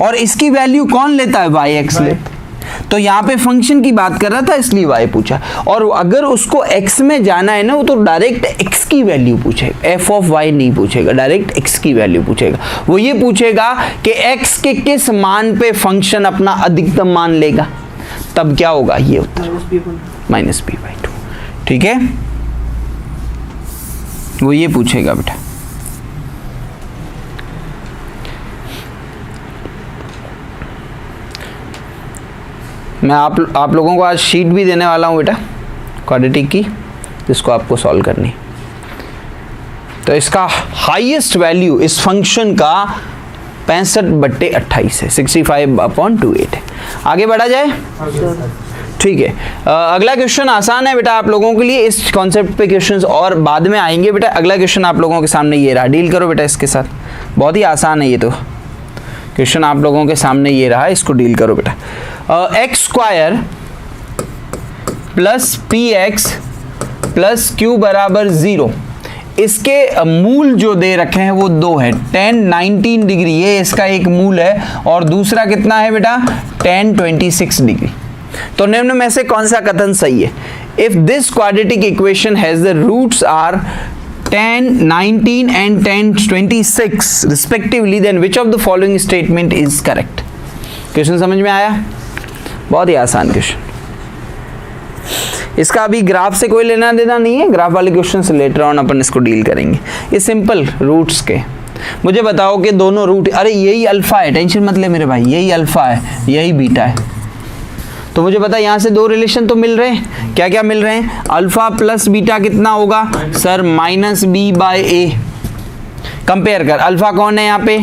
और इसकी वैल्यू कौन लेता है, y x लेता है। तो यहाँ पे फंक्शन की बात कर रहा था इसलिए y पूछा, और अगर उसको x में जाना है ना, वो तो डायरेक्ट x की वैल्यू पूछेगा, f ऑफ y नहीं पूछेगा, डायरेक्ट x की वैल्यू पूछेगा। वो ये पूछेगा कि x के किस मान पे फंक्शन अपना अधिकतम मान लेगा, तब क्या होगा, ये होता है -p/2। ठीक है, वो ये पूछेगा बेटा। मैं आप लोगों को आज शीट भी देने वाला हूँ बेटा क्वाड्रेटिक की, जिसको आपको सॉल्व करनी। तो इसका हाईएस्ट वैल्यू इस फंक्शन का 65/28 है, 65/28 है। आगे बढ़ा जाए, ठीक है। अगला क्वेश्चन आसान है बेटा आप लोगों के लिए, इस कॉन्सेप्ट पे क्वेश्चंस और बाद में आएंगे बेटा। अगला क्वेश्चन आप लोगों के सामने ये रहा, डील करो बेटा इसके साथ, बहुत ही आसान है ये तो क्वेश्चन आप लोगों के सामने ये रहा, इसको डील करो बेटा। x² plus px plus q बराबर 0, इसके मूल जो दे रखे हैं वो दो है, tan 19 डिग्री ये इसका एक मूल है, और दूसरा कितना है बेटा, tan 26 डिग्री। तो निम्न में से कौन सा कथन सही है? If this quadratic equation has the roots are tan 19 and tan 26 respectively, then which of the following statement is correct? Question समझ में आया? बहुत ही आसान क्वेश्चन, इसका अभी ग्राफ से कोई लेना देना नहीं है, ग्राफ वाले क्वेश्चन से लेटर ऑन अपन इसको डील करेंगे। ये सिंपल रूट्स के, मुझे बताओ कि दोनों रूट, अरे यही अल्फा है, टेंशन मत ले मेरे भाई, यही अल्फा है यही बीटा है, तो मुझे पता है यहाँ से दो रिलेशन तो मिल रहे हैं। क्या क्या मिल रहे हैं? अल्फा प्लस बीटा कितना होगा सर, -b/a। कंपेयर कर, अल्फा कौन है यहाँ पे,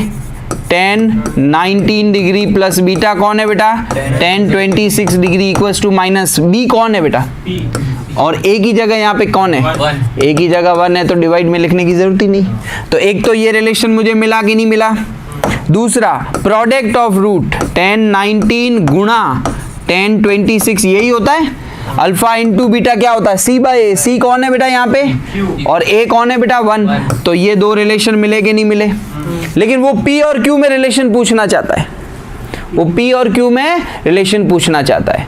tan 19 डिग्री प्लस बीटा कौन है बेटा, tan 26 degree equals to minus b कौन है बेटा, और a की जगह यहाँ पे कौन है, a की जगह 1 है, तो डिवाइड में लिखने की जरूरत ही नहीं। तो एक तो ये रिलेशन मुझे मिला कि नहीं मिला। दूसरा प्रोडक्ट ऑफ रूट tan 19 गुणा tan 26 यही होता है, अल्फा इंटू बीटा क्या होता है, c/a। c कौन है बेटा यहाँ पे, और a कौन है बेटा 1। तो ये दो रिलेशन मिले कि नहीं मिले। लेकिन वो p और q में रिलेशन पूछना चाहता है, वो p और q में रिलेशन पूछना चाहता है,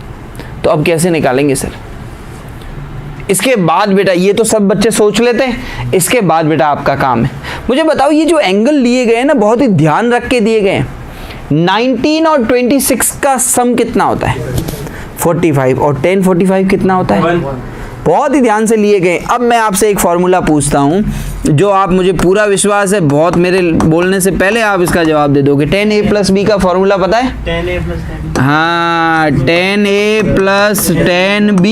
तो अब कैसे निकालेंगे सर? इसके बाद बेटा, ये तो सब बच्चे सोच लेते हैं, इसके बाद बेटा आपका काम है, मुझे बताओ ये जो एंगल लिए गए हैं ना, बहुत ही ध्यान रख के दिए गए हैं। 19 और 26 का सम कितना होता है, 45, और tan 45 कितना होता है, बहुत ही ध्यान से लिए गए। अब मैं आपसे एक फॉर्मूला पूछता हूँ, जो आप, मुझे पूरा विश्वास है बहुत मेरे बोलने से पहले आप इसका जवाब दे दोगे। tan a प्लस b का फॉर्मूला पता है?
tan a plus tan b।
हाँ, tan a plus tan b,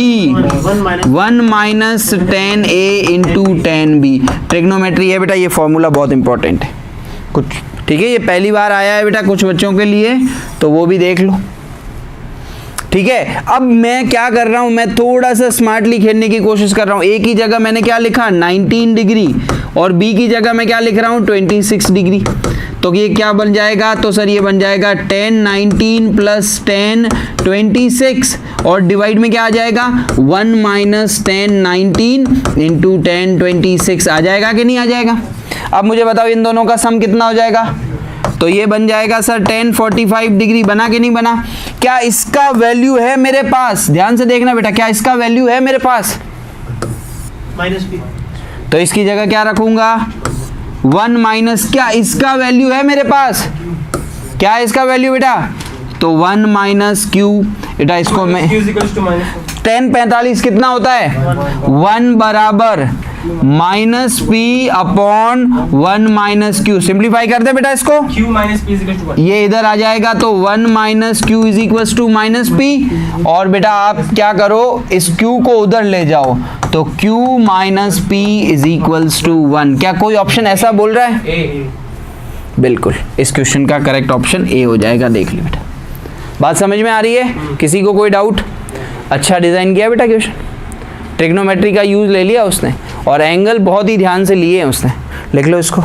1 minus tan a into tan b। Trigonometry है बेटा, ये फॉर्मूला बहुत इंपॉर्टेंट है कुछ, ठीक है, ये पहली बार आया है बेटा कुछ बच्चों के लिए, तो वो भी देख लो, ठीक है। अब मैं क्या कर रहा हूं, मैं थोड़ा सा स्मार्टली खेलने की कोशिश कर रहा हूं। ए की जगह मैंने क्या लिखा, 19 डिग्री, और बी की जगह मैं क्या लिख रहा हूं, 26 डिग्री। तो ये क्या बन जाएगा, तो सर ये बन जाएगा tan 19 प्लस tan 26, और डिवाइड में क्या आ जाएगा, 1 माइनस tan 19 इंटू tan 26 आ जाएगा कि नहीं आ जाएगा। अब मुझे बताओ इन दोनों का सम कितना हो जाएगा, तो ये बन जाएगा सर tan 45 डिग्री। बना कि नहीं बना? क्या इसका वैल्यू है मेरे पास, ध्यान से देखना बेटा, क्या इसका वैल्यू है मेरे पास,
-b।
तो इसकी जगह क्या रखूंगा, 1 माइनस, क्या इसका वैल्यू है मेरे पास, क्या है इसका वैल्यू बेटा, तो 1 माइनस q बेटा, इसको मैं
q = -1।
tan 45 कितना होता है, 1 बराबर minus P upon 1 minus Q. Simplify कर दे बेटा इसको,
q minus p is equal to 1।
ये इधर आ जाएगा तो 1 minus Q is equal to minus P. और बेटा आप क्या करो, इस q को उधर ले जाओ तो q minus P is equal to 1। क्या कोई ऑप्शन ऐसा बोल रहा है?
ए
बिल्कुल, इस क्वेश्चन का करेक्ट ऑप्शन ए हो जाएगा। देख ली बेटा, बात समझ में आ रही है? किसी को कोई डाउट? अच्छा डिजाइन किया बेटा क्वेश्चन, ट्रिग्नोमेट्री का यूज ले लिया उसने और एंगल बहुत ही ध्यान से लिए हैं उसने। लिख लो इसको।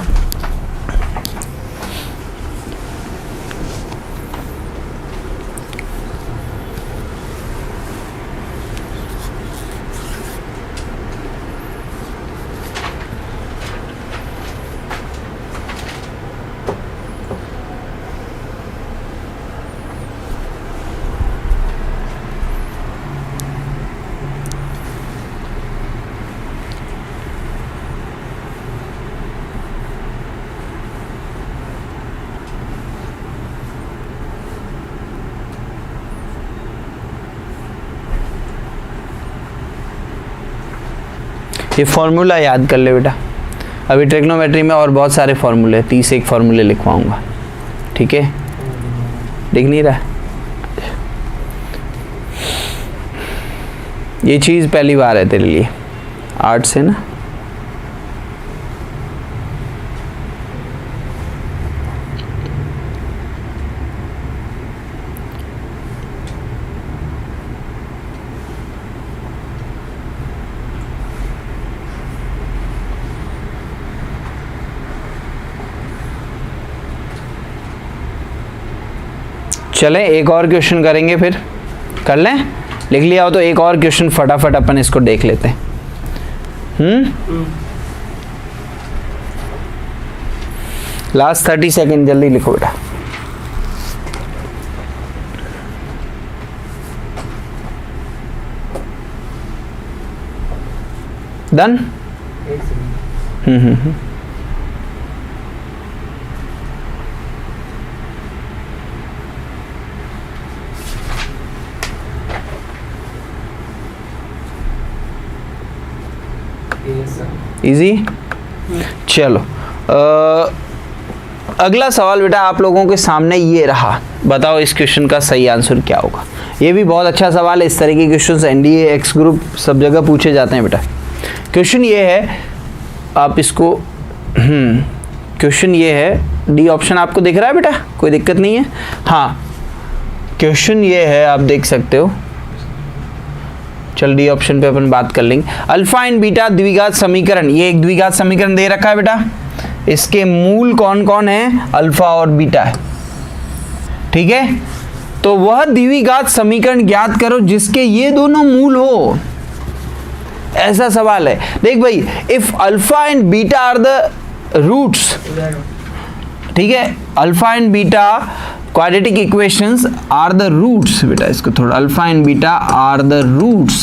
ये फॉर्मूला याद कर ले बेटा, अभी ट्रिग्नोमेट्री में और बहुत सारे फॉर्मूले, 31 फॉर्मूले लिखवाऊंगा, ठीक है? दिख नहीं रहा? ये चीज़ पहली बार है तेरे लिए, आर्ट से ना। चलें एक और क्वेश्चन करेंगे, फिर कर लें। लिख लिया हो तो एक और क्वेश्चन फटाफट अपन इसको देख लेते हैं। लास्ट 30 सेकेंड, जल्दी लिखो बेटा। डन? इजी। चलो अगला सवाल बेटा आप लोगों के सामने ये रहा, बताओ इस क्वेश्चन का सही आंसर क्या होगा। ये भी बहुत अच्छा सवाल है, इस तरह के क्वेश्चन एनडीए एक्स ग्रुप सब जगह पूछे जाते हैं बेटा। क्वेश्चन ये है, आप इसको क्वेश्चन ये है, डी ऑप्शन आपको दिख रहा है बेटा, कोई दिक्कत नहीं है? हाँ, क्वेश्चन ये है, आप देख सकते हो। चल डी ऑप्शन पे अपन बात कर लेंगे। अल्फा एंड बीटा द्विघात समीकरण, ये एक द्विघात समीकरण दे रखा है बेटा, इसके मूल कौन कौन है? अल्फा और बीटा है, ठीक है? तो वह द्विघात समीकरण ज्ञात करो जिसके ये दोनों मूल हो, ऐसा सवाल है। देख भाई, if alpha and beta are the roots, ठीक है, alpha and beta quadratic equations are the roots, बेटा इसको थोड़ा, alpha and beta are the roots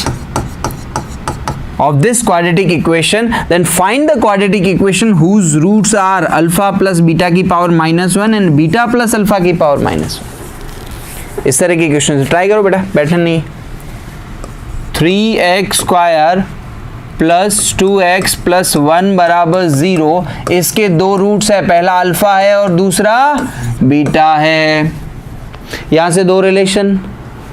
of this quadratic equation, then find the quadratic equation whose roots are alpha plus beta की power -1 and beta plus alpha की power -1। इस तरह के question try करो बेटा, बैठन नहीं। 3x square plus 2x plus 1 बराबर 0, इसके दो रूट्स है, पहला अल्फा है और दूसरा बीटा है। यहां से दो रिलेशन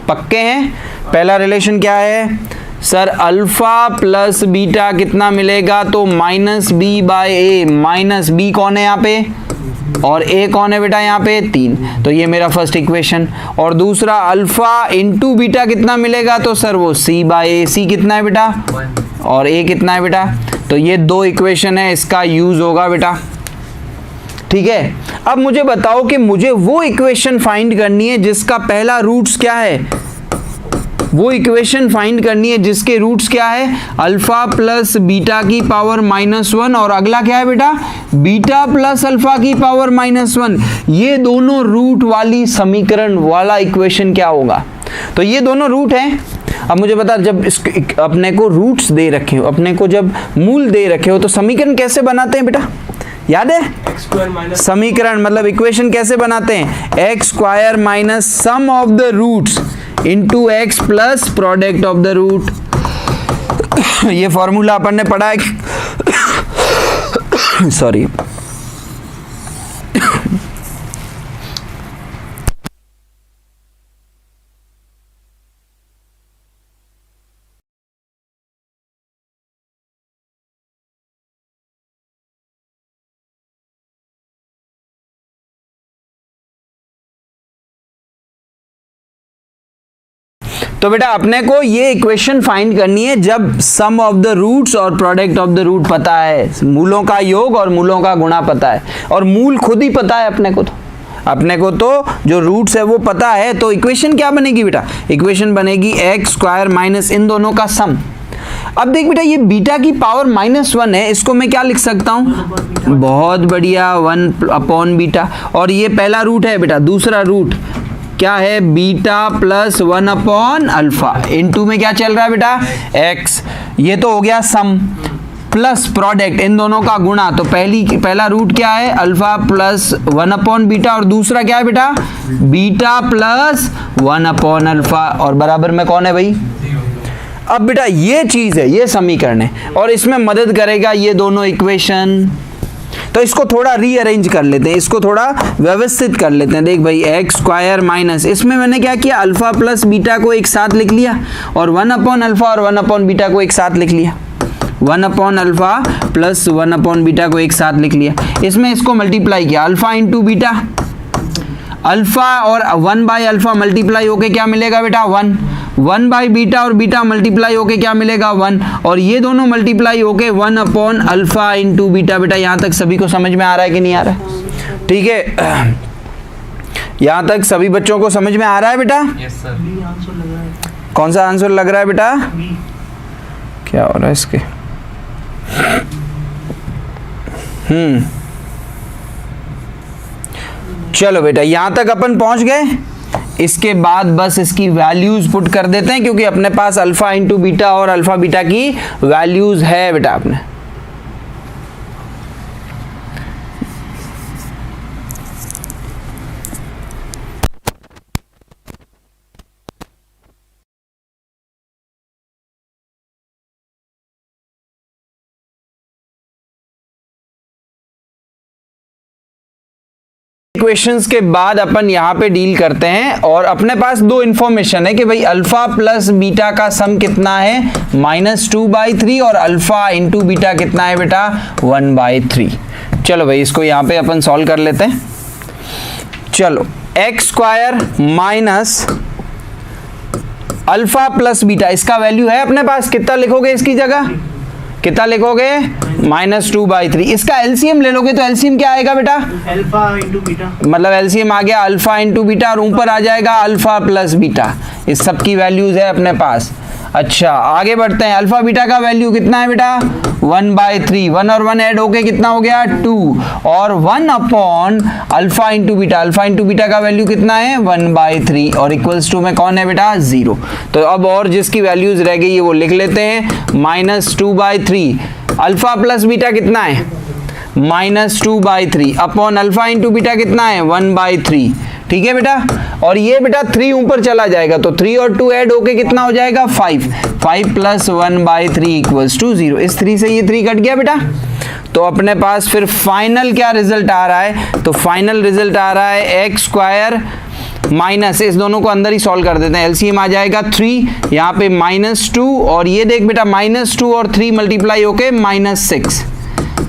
पक्के हैं। पहला रिलेशन क्या है सर? अल्फा प्लस बीटा कितना मिलेगा? तो -b/a। माइनस बी कौन है यहाँ पे और a कौन है बेटा यहाँ पे? 3। तो ये मेरा फर्स्ट इक्वेशन। और दूसरा अल्फा इंटू बीटा कितना मिलेगा? तो सर वो c/a। c कितना है बेटा और a कितना है बेटा? तो ये दो इक्वेशन है, इसका यूज होगा बेटा, ठीक है? अब मुझे बताओ कि मुझे वो इक्वेशन फाइंड करनी है जिसका पहला रूट्स क्या है, वो इक्वेशन फाइंड करनी है जिसके रूट्स क्या है? अल्फा प्लस बीटा की पावर -1 और अगला क्या है बेटा? बीटा प्लस अल्फा की पावर -1। ये दोनों रूट वाली समीकरण वाला इक्वेशन क्या होगा? तो ये दोनों रूट हैं। अब मुझे बता, जब अपने को रूट्स दे रखे हो, अपने को जब मूल दे रखे हो, तो समीकरण कैसे बनाते हैं बेटा? याद है? समीकरण मतलब इक्वेशन कैसे बनाते हैं? X square minus sum of the roots into X plus product of the root. ये फॉर्मूला अपन ने पढ़ा है सॉरी। तो बेटा अपने को ये इक्वेशन फाइंड करनी है जब सम ऑफ द रूट्स और प्रोडक्ट ऑफ द रूट पता है, मूलों का योग और मूलों का गुणा पता है, और मूल खुद ही पता है अपने को तो जो रूट्स है वो पता है। तो इक्वेशन क्या बनेगी बेटा? इक्वेशन बनेगी एक्स स्क्वायर माइनस इन दोनों का सम। अब देख बेटा ये बीटा की पावर -1 है, इसको मैं क्या लिख सकता हूँ? बहुत बढ़िया, 1 अपॉन बीटा। और ये पहला रूट है बेटा, दूसरा रूट क्या है? Beta plus 1 upon alpha. Into में क्या चल रहा है बेटा? एक्स। ये तो हो गया सम प्लस प्रोडक्ट, इन दोनों का गुणा। तो पहला रूट क्या है? अल्फा प्लस 1 अपॉन बीटा, और दूसरा क्या है बेटा? Beta plus 1 upon alpha. और बराबर में कौन है भाई? अब बेटा ये चीज है, ये समीकरण है, और इसमें मदद करेगा ये दोनों इक्वेशन। तो इसको थोड़ा रीअरेंज कर लेते हैं, इसको थोड़ा व्यवस्थित कर लेते हैं। देख भाई एक्स स्क्वायर माइनस, इसमें मैंने क्या किया? अल्फा प्लस बीटा को एक साथ लिख लिया, और 1 अपॉन अल्फा और 1 अपॉन बीटा को एक साथ लिख लिया। 1 upon alpha plus 1 upon beta को एक साथ लिख लिया। इसमें इसको मल्टीप्लाई किया, अल्फा इंटू बीटा, अल्फा और 1 बाई अल्फा मल्टीप्लाई होके क्या मिलेगा बेटा? 1 बाई बीटा और बीटा मल्टीप्लाई होके क्या मिलेगा? 1, और ये दोनों मल्टीप्लाई होके 1 अपॉन अल्फा इंटू बीटा। बेटा यहाँ तक सभी को समझ में आ रहा है कि नहीं आ रहा है? ठीक है, यहाँ तक सभी बच्चों को समझ में आ रहा है बेटा?
Yes sir.
कौन सा आंसर लग रहा है बेटा? क्या हो रहा है इसके? चलो बेटा यहाँ तक अपन पहुंच गए। इसके बाद बस इसकी वैल्यूज पुट कर देते हैं, क्योंकि अपने पास अल्फा इंटू बीटा और अल्फा बीटा की वैल्यूज है बेटा अपने। इक्वेशंस के बाद अपन यहाँ पे डील करते हैं, और अपने पास दो इंफॉर्मेशन है कि भाई अल्फा प्लस बीटा का सम कितना है? -2/3, और अल्फा इंटू बीटा कितना है बेटा? 1/3। चलो भाई इसको यहाँ पे अपन सॉल्व कर लेते हैं। चलो x square minus alpha plus beta, इसका वैल्यू है अपने पास, कितना लिखोगे इसकी जगह? कितना लिखोगे? -2/3। इसका एलसीएम ले लोगे तो एलसीएम क्या आएगा बेटा?
अल्फा इंटू बीटा,
मतलब एलसीएम आ गया अल्फा इंटू बीटा, और ऊपर आ जाएगा अल्फा प्लस बीटा। इस सब की वैल्यूज है अपने पास। अच्छा आगे बढ़ते हैं। अल्फा बीटा का वैल्यू कितना है बेटा? 1/3। 1 और 1 ऐड होके कितना हो गया? 2, और 1 upon alpha into beta. Alpha into beta का वैल्यू कितना है? 1/3, और इक्वल्स टू में कौन है बेटा? 0। तो अब और जिसकी वैल्यूज रह गई है वो लिख लेते हैं। -2/3 अल्फा प्लस बीटा कितना है? -2/3 अपॉन अल्फा इंटू बीटा कितना है? 1/3। ठीक है बेटा, और ये बेटा 3 ऊपर चला जाएगा, तो 3 और 2 ऐड होके कितना हो जाएगा? 5। 5 प्लस 1/3 इक्वल्स टू 0। इस 3 से ये 3 कट गया बेटा। तो अपने पास फिर फाइनल क्या रिजल्ट आ रहा है? तो फाइनल रिजल्ट आ रहा है एक्स स्क्वायर माइनस, इस दोनों को अंदर ही सॉल्व कर देते हैं। एलसीएम आ जाएगा 3, यहाँ पे -2, और ये देख बेटा -2 और 3 मल्टीप्लाई होके -6,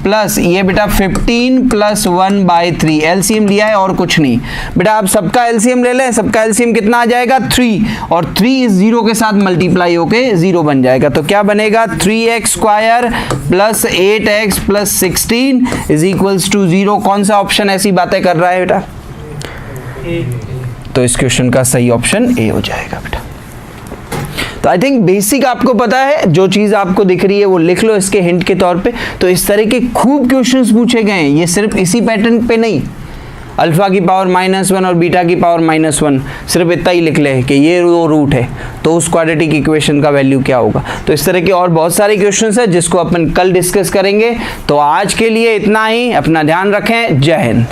प्लस ये बेटा 15 प्लस 1/3। एलसीएम लिया है और कुछ नहीं बेटा। अब सबका एलसीएम ले लें। सबका एलसीएम कितना आ जाएगा? 3, और 3 इस 0 के साथ मल्टीप्लाई होके 0 बन जाएगा। तो क्या बनेगा? 3x square plus 8x plus 16 is equals to 0। कौन सा ऑप्शन ऐसी बातें कर रहा है बेटा? तो इस क्वेश्चन का सही ऑप्शन ए हो जाएगा बेटा। तो आई थिंक बेसिक आपको पता है, जो चीज़ आपको दिख रही है वो लिख लो इसके हिंट के तौर पे। तो इस तरह के खूब क्वेश्चंस पूछे गए हैं, ये सिर्फ इसी पैटर्न पे नहीं। अल्फा की पावर -1 और बीटा की पावर -1, सिर्फ इतना ही लिख ले कि ये वो रूट है, तो उस क्वाड्रेटिक इक्वेशन का वैल्यू क्या होगा। तो इस तरह के और बहुत सारे क्वेश्चंस हैं जिसको अपन कल डिस्कस करेंगे। तो आज के लिए इतना ही, अपना ध्यान रखें। जय हिंद।